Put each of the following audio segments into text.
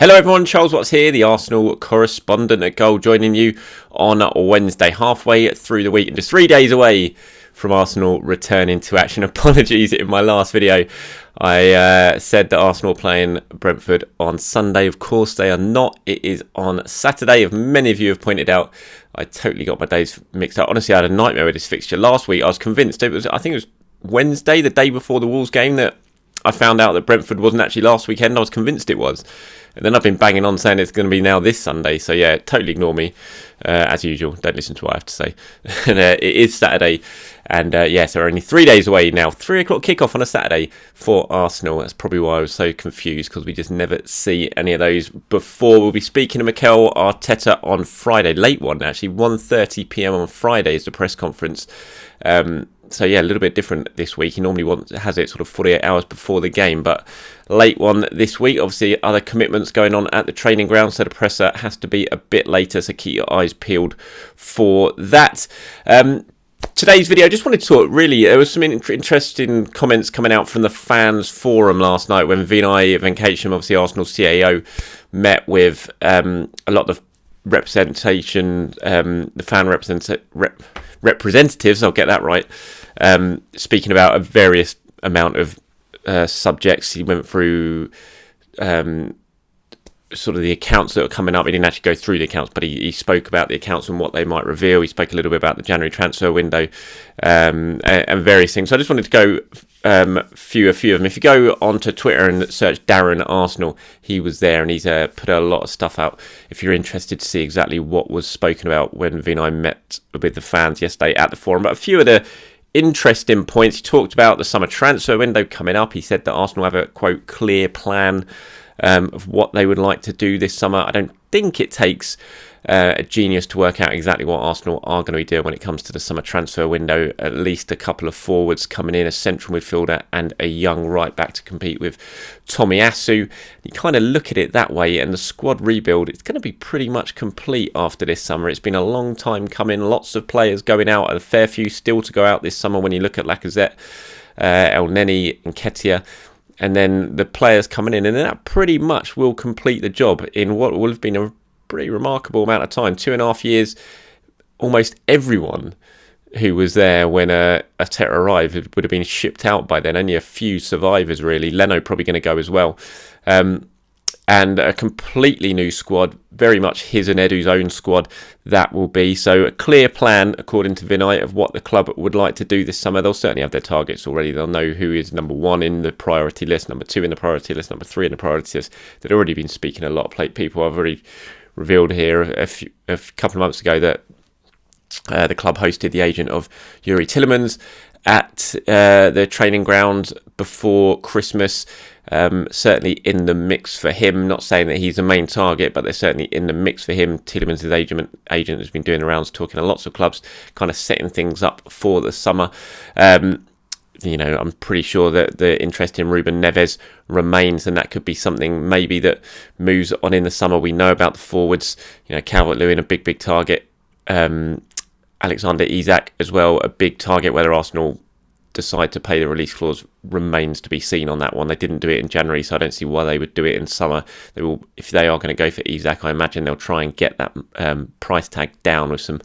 Hello everyone, Charles Watts here, the Arsenal correspondent at Goal, joining you on Wednesday, halfway through the week and just 3 days away from Arsenal returning to action. Apologies, in my last video I said that Arsenal are playing Brentford on Sunday. Of course they are not, it is on Saturday. As many of you have pointed out, I totally got my days mixed up. Honestly, I had a nightmare with this fixture last week. I was convinced I think it was Wednesday, the day before the Wolves game, that I found out that Brentford wasn't actually last weekend. I was convinced it was. And then I've been banging on saying it's going to be now this Sunday. So yeah, totally ignore me, as usual. Don't listen to what I have to say. And, it is Saturday. And so we're only 3 days away now. 3 o'clock kickoff on a Saturday for Arsenal. That's probably why I was so confused, because we just never see any of those before. We'll be speaking to Mikel Arteta on Friday. Late one, actually. 1:30 p.m. on Friday is the press conference. So yeah, a little bit different this week. He normally has it sort of 48 hours before the game, but late one this week. Obviously, other commitments going on at the training ground, so the presser has to be a bit later, so keep your eyes peeled for that. Today's video, I just wanted to talk, really, there was some interesting comments coming out from the fans forum last night when Vinai Venkatesham, obviously Arsenal CEO, met with a lot of representation, the fan representatives, I'll get that right, speaking about a various amount of subjects. He went through sort of the accounts that are coming up. He didn't actually go through the accounts, but he spoke about the accounts and what they might reveal. He spoke a little bit about the January transfer window and various things. So I just wanted to go a few of them. If you go onto Twitter and search Darren Arsenal, he was there, and he's put a lot of stuff out if you're interested to see exactly what was spoken about when Vinai met with the fans yesterday at the forum. But a few of the interesting points, he talked about the summer transfer window coming up. He said that Arsenal have a, quote, clear plan of what they would like to do this summer. I don't think it takes a genius to work out exactly what Arsenal are going to be doing when it comes to the summer transfer window. At least a couple of forwards coming in, a central midfielder and a young right back to compete with Tomiyasu. You kind of look at it that way, and the squad rebuild, it's going to be pretty much complete after this summer. It's been a long time coming, lots of players going out, and a fair few still to go out this summer when you look at Lacazette, El Neni and Ketia. And then the players coming in, and then that pretty much will complete the job in what will have been a pretty remarkable amount of time. 2.5 years, almost everyone who was there when Arteta arrived would have been shipped out by then. Only a few survivors, really. Leno probably going to go as well. And a completely new squad, very much his and Edu's own squad that will be. So a clear plan, according to Vinai, of what the club would like to do this summer. They'll certainly have their targets already. They'll know who is number 1 in the priority list, number 2 in the priority list, number 3 in the priority list. They'd already been speaking a lot of people. I've already revealed here a couple of months ago that the club hosted the agent of Youri Tielemans at the training ground before Christmas. Certainly in the mix for him. Not saying that he's the main target, but they're certainly in the mix for him. Tielemans' agent has been doing the rounds, talking to lots of clubs, kind of setting things up for the summer. I'm pretty sure that the interest in Ruben Neves remains, and that could be something maybe that moves on in the summer. We know about the forwards, Calvert-Lewin, a big target. Alexander Isak as well, a big target. Whether Arsenal decide to pay the release clause remains to be seen on that one. They didn't do it in January, so I don't see why they would do it in summer. They will, if they are going to go for Isak, I imagine they'll try and get that price tag down with some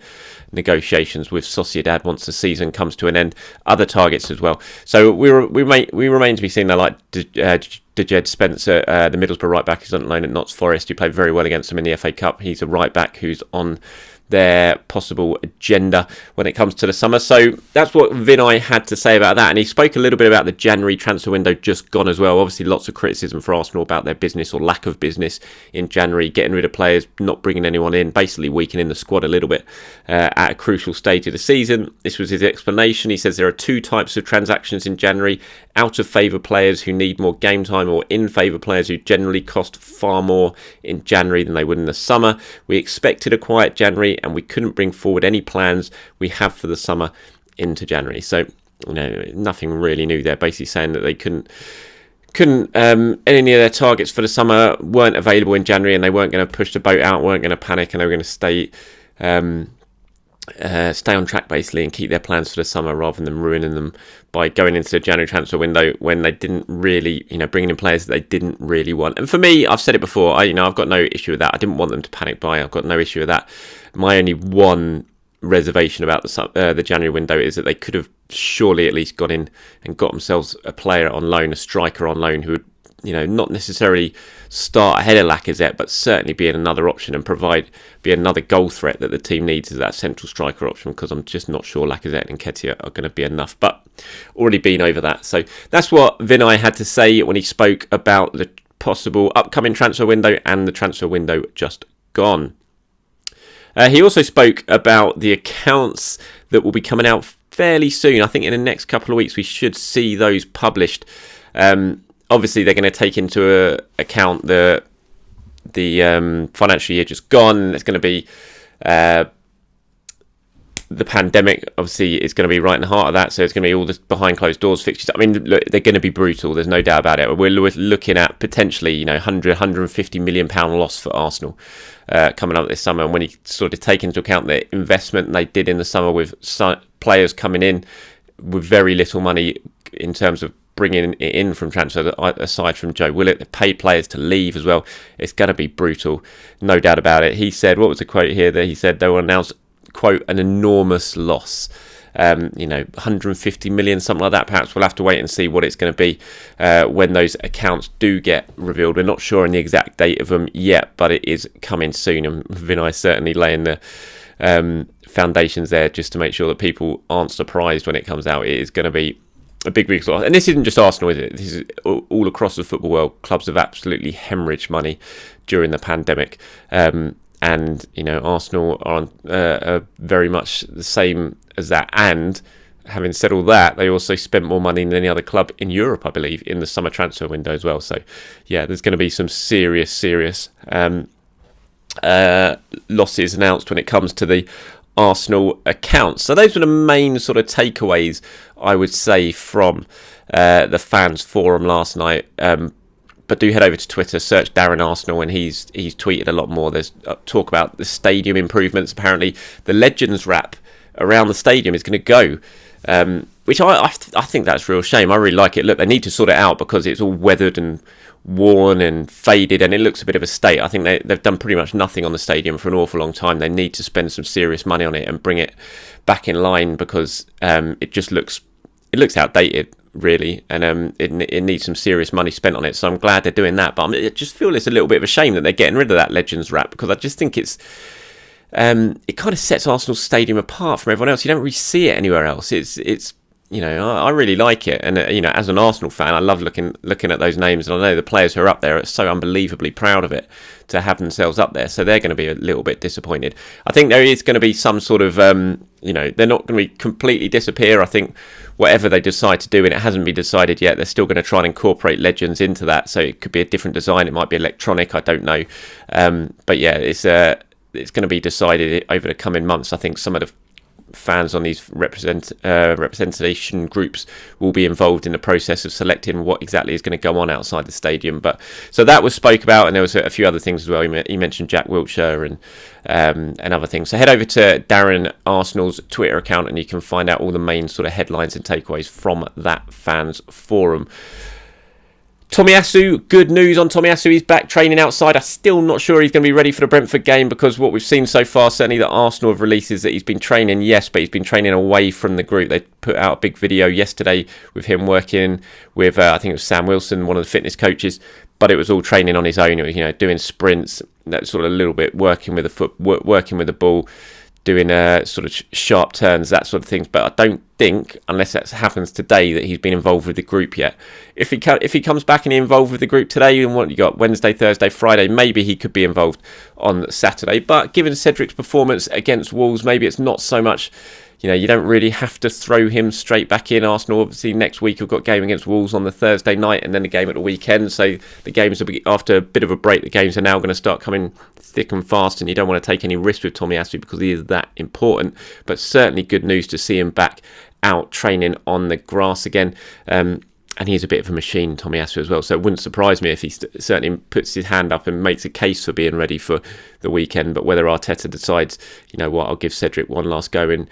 negotiations with Sociedad once the season comes to an end. Other targets as well. So we remain to be seen. I like Dejed Spencer, the Middlesbrough right back, who's on loan at Notts Forest, who played very well against them in the FA Cup. He's a right back who's on their possible agenda when it comes to the summer. So that's what Vinai had to say about that. And he spoke a little bit about the January transfer window just gone as well. Obviously lots of criticism for Arsenal about their business or lack of business in January, getting rid of players, not bringing anyone in, basically weakening the squad a little bit at a crucial stage of the season. This was his explanation. He says there are 2 types of transactions in January: out of favour players who need more game time, or in favour players who generally cost far more in January than they would in the summer. We expected a quiet January, and we couldn't bring forward any plans we have for the summer into January. So, nothing really new there. Basically saying that they couldn't any of their targets for the summer weren't available in January, and they weren't going to push the boat out, weren't going to panic, and they were going to stay stay on track basically and keep their plans for the summer rather than ruining them by going into the January transfer window when they didn't really, bringing in players that they didn't really want. And for me, I've said it before, I've got no issue with that. I didn't want them to panic buy. I've got no issue with that. My only one reservation about the January window is that they could have surely at least gone in and got themselves a player on loan, a striker on loan who would, not necessarily start ahead of Lacazette, but certainly be another option and be another goal threat that the team needs as that central striker option, because I'm just not sure Lacazette and Nketiah are going to be enough. But already been over that. So that's what Vinai had to say when he spoke about the possible upcoming transfer window and the transfer window just gone. He also spoke about the accounts that will be coming out fairly soon. I think in the next couple of weeks we should see those published. Obviously, they're going to take into account the financial year just gone. It's going to be the pandemic. Obviously, it's going to be right in the heart of that. So it's going to be all this behind closed doors fixtures. I mean, look, they're going to be brutal. There's no doubt about it. We're looking at potentially, 150 million pound loss for Arsenal coming up this summer. And when you sort of take into account the investment they did in the summer with players coming in with very little money in terms of bringing it in from transfer, aside from Joe Willock, they paid players to leave as well. It's going to be brutal, no doubt about it. He said, what was the quote here? That he said they will announce, quote, an enormous loss. 150 million, something like that. Perhaps we'll have to wait and see what it's going to be when those accounts do get revealed. We're not sure on the exact date of them yet, but it is coming soon. And Vinai certainly laying the foundations there just to make sure that people aren't surprised when it comes out. It is going to be a big loss. And this isn't just Arsenal, is it? This is all across the football world. Clubs have absolutely hemorrhaged money during the pandemic. And, Arsenal are very much the same as that. And having said all that, they also spent more money than any other club in Europe, I believe, in the summer transfer window as well. So, yeah, there's going to be some serious losses announced when it comes to the Arsenal accounts. So those were the main sort of takeaways, I would say, from the fans forum last night. But do head over to Twitter, search Darren Arsenal, and he's tweeted a lot more. There's talk about the stadium improvements. Apparently, the Legends wrap around the stadium is going to go, which I think that's a real shame. I really like it. Look, they need to sort it out because it's all weathered and worn and faded, and it looks a bit of a state. I think they've done pretty much nothing on the stadium for an awful long time. They need to spend some serious money on it and bring it back in line, because it just looks outdated, really, and it needs some serious money spent on it. So I'm glad they're doing that, but I just feel it's a little bit of a shame that they're getting rid of that Legends wrap, because I just think it kind of sets Arsenal's stadium apart from everyone else. You don't really see it anywhere else. It's I really like it, and as an Arsenal fan, I love looking at those names, and I know the players who are up there are so unbelievably proud of it to have themselves up there. So they're going to be a little bit disappointed. I think there is going to be some sort of they're not going to be completely disappear. I think whatever they decide to do, and it hasn't been decided yet, they're still going to try and incorporate Legends into that. So it could be a different design. It might be electronic. I don't know. But yeah, it's going to be decided over the coming months. I think some of the fans on these representation groups will be involved in the process of selecting what exactly is going to go on outside the stadium. But so that was spoke about, and there was a few other things as well. He mentioned Jack Wilshere and other things. So head over to Darren Arsenal's Twitter account and you can find out all the main sort of headlines and takeaways from that fans forum. Tomiyasu, good news on Tomiyasu. He's back training outside. I'm still not sure he's going to be ready for the Brentford game, because what we've seen so far, certainly that Arsenal have released, is that he's been training, yes, but he's been training away from the group. They put out a big video yesterday with him working with, I think it was Sam Wilson, one of the fitness coaches, but it was all training on his own. It was, doing sprints, that sort of a little bit working with the foot, working with the ball, doing sort of sharp turns, that sort of things. But I don't think, unless that happens today, that he's been involved with the group yet. If he comes back and he's involved with the group today, and what you got, Wednesday, Thursday, Friday, maybe he could be involved on Saturday. But given Cedric's performance against Wolves, maybe it's not so much. You don't really have to throw him straight back in. Arsenal, obviously, next week we've got a game against Wolves on the Thursday night and then a game at the weekend. So the games will be, after a bit of a break, the games are now going to start coming thick and fast, and you don't want to take any risk with Tomiyasu because he is that important. But certainly good news to see him back out training on the grass again. and he's a bit of a machine, Tomiyasu, as well. So it wouldn't surprise me if he certainly puts his hand up and makes a case for being ready for the weekend. But whether Arteta decides, you know what, I'll give Cedric one last go and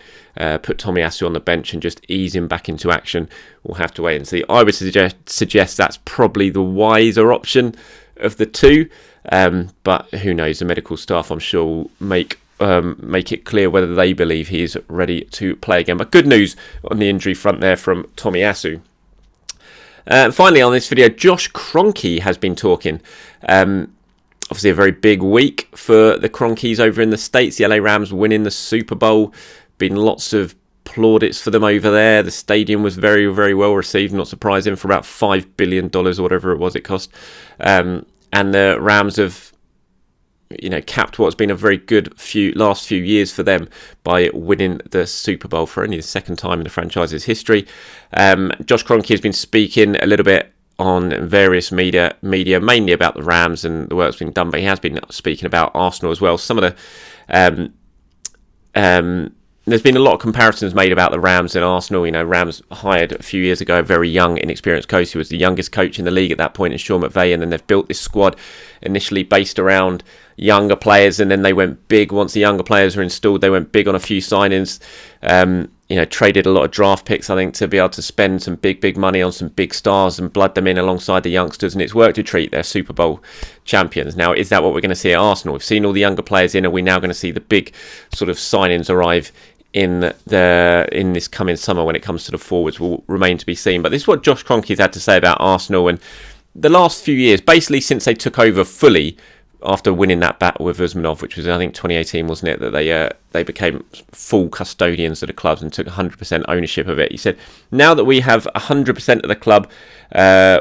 put Tomiyasu on the bench and just ease him back into action, we'll have to wait and see. I would suggest that's probably the wiser option of the two. But who knows? The medical staff, I'm sure, will make it clear whether they believe he is ready to play again. But good news on the injury front there from Tomiyasu. Finally, on this video, Josh Kroenke has been talking. Obviously, a very big week for the Kroenkes over in the States. The LA Rams winning the Super Bowl. Been lots of plaudits for them over there. The stadium was very, very well received. Not surprising, for about $5 billion or whatever it was it cost. And the Rams have, you know, capped what's been a very good last few years for them by winning the Super Bowl for only the second time in the franchise's history. Josh Kroenke has been speaking a little bit on various media, mainly about the Rams and the work that's been done, but he has been speaking about Arsenal as well. Some of the there's been a lot of comparisons made about the Rams and Arsenal. You know, Rams hired a few years ago a very young, inexperienced coach who was the youngest coach in the league at that point in Sean McVay, and then they've built this squad initially based around younger players, and then they went big. Once the younger players were installed, they went big on a few signings. You know, traded a lot of draft picks, I think, to be able to spend some big money on some big stars and blood them in alongside the youngsters, and it's worked to treat their Super Bowl champions. Now, is that what we're going to see at Arsenal? We've seen all the younger players in. Are we now going to see the big sort of signings arrive in this coming summer when it comes to the forwards? Will remain to be seen. But this is what Josh Kroenke's had to say about Arsenal and the last few years, basically since they took over fully after winning that battle with Usmanov, which was, I think, 2018, wasn't it, that they became full custodians of the club and took 100% ownership of it. He said, now that we have 100% of the club,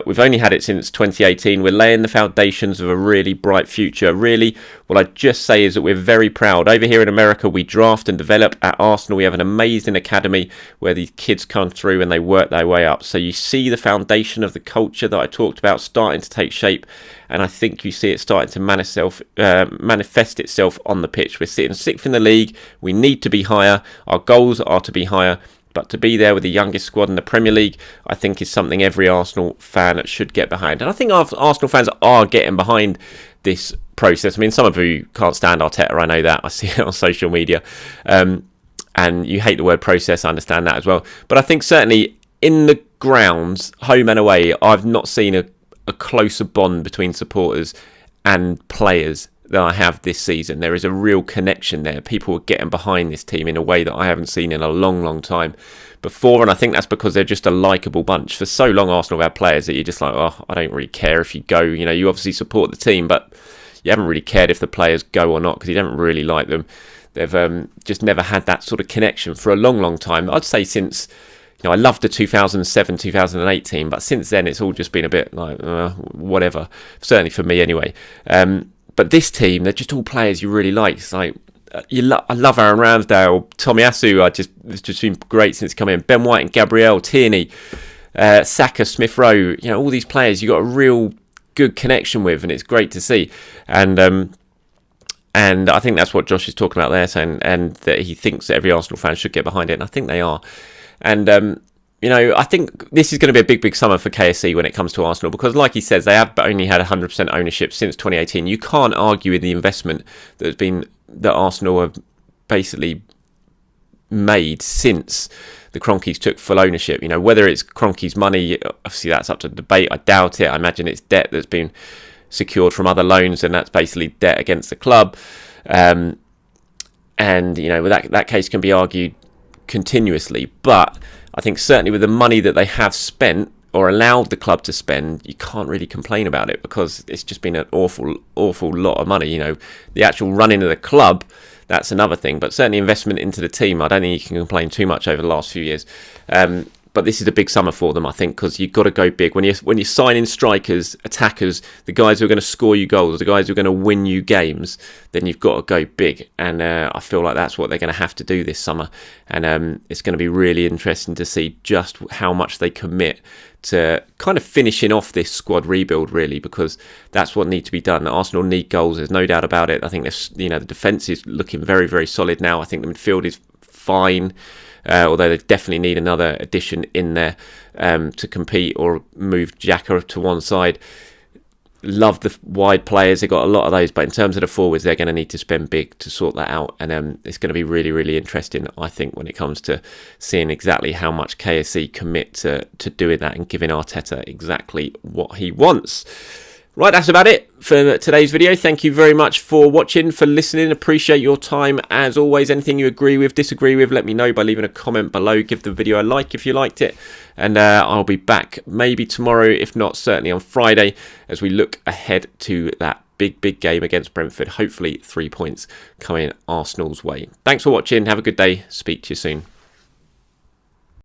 we've only had it since 2018, we're laying the foundations of a really bright future. Really, what I'd just say is that we're very proud. Over here in America, we draft and develop. At Arsenal, we have an amazing academy where these kids come through and they work their way up. So you see the foundation of the culture that I talked about starting to take shape, and I think you see it starting to manifest itself on the pitch. We're sitting 6th in the league. We need to be higher. Our goals are to be higher. But to be there with the youngest squad in the Premier League, I think is something every Arsenal fan should get behind. And I think Arsenal fans are getting behind this process. I mean, some of you can't stand Arteta, I know that. I see it on social media. And you hate the word process, I understand that as well. But I think certainly in the grounds, home and away, I've not seen a closer bond between supporters and players than I have this season. There is a real connection there. People are getting behind this team in a way that I haven't seen in a long time before, and I think that's because they're just a likeable bunch. For so long, Arsenal have had players that you're just like, oh, I don't really care if you go. You know, you obviously support the team, but you haven't really cared if the players go or not because you don't really like them. They've just never had that sort of connection for a long time. I'd say since, you know, I loved the 2007, 2008 team, but since then it's all just been a bit like, whatever. Certainly for me anyway. But this team, they're just all players you really like. It's like, I love Aaron Ramsdale, Tomiyasu. It's just been great since coming in. Ben White and Gabriel, Tierney, Saka, Smith Rowe. You know, all these players you got a real good connection with, and it's great to see. And I think that's what Josh is talking about there, saying, and that he thinks that every Arsenal fan should get behind it, and I think they are. And you know, I think this is going to be a big summer for KSC when it comes to Arsenal, because like he says, they have only had 100% ownership since 2018. You can't argue with the investment that Arsenal have basically made since the Kroenkes took full ownership. You know, whether it's Kroenke's money, obviously that's up to debate. I doubt it. I imagine it's debt that's been secured from other loans, and that's basically debt against the club. And you know, that case can be argued continuously, but I think certainly with the money that they have spent or allowed the club to spend, you can't really complain about it, because it's just been an awful lot of money. You know, the actual running of the club, that's another thing, but certainly investment into the team, I don't think you can complain too much over the last few years. But this is a big summer for them, I think, because you've got to go big. When you're signing strikers, attackers, the guys who are going to score you goals, the guys who are going to win you games, then you've got to go big. And I feel like that's what they're going to have to do this summer. And it's going to be really interesting to see just how much they commit to kind of finishing off this squad rebuild, really, because that's what needs to be done. Arsenal need goals, there's no doubt about it. I think the defence is looking very solid now. I think the midfield is fine. Although they definitely need another addition in there to compete, or move Xhaka to one side. Love the wide players, they got a lot of those, but in terms of the forwards, they're going to need to spend big to sort that out, and it's going to be really, really interesting, I think, when it comes to seeing exactly how much KSC commit to doing that and giving Arteta exactly what he wants. Right, that's about it for today's video. Thank you very much for watching, for listening. Appreciate your time as always. Anything you agree with, disagree with, let me know by leaving a comment below. Give the video a like if you liked it. And I'll be back maybe tomorrow, if not certainly on Friday, as we look ahead to that big game against Brentford. Hopefully 3 points coming Arsenal's way. Thanks for watching. Have a good day. Speak to you soon.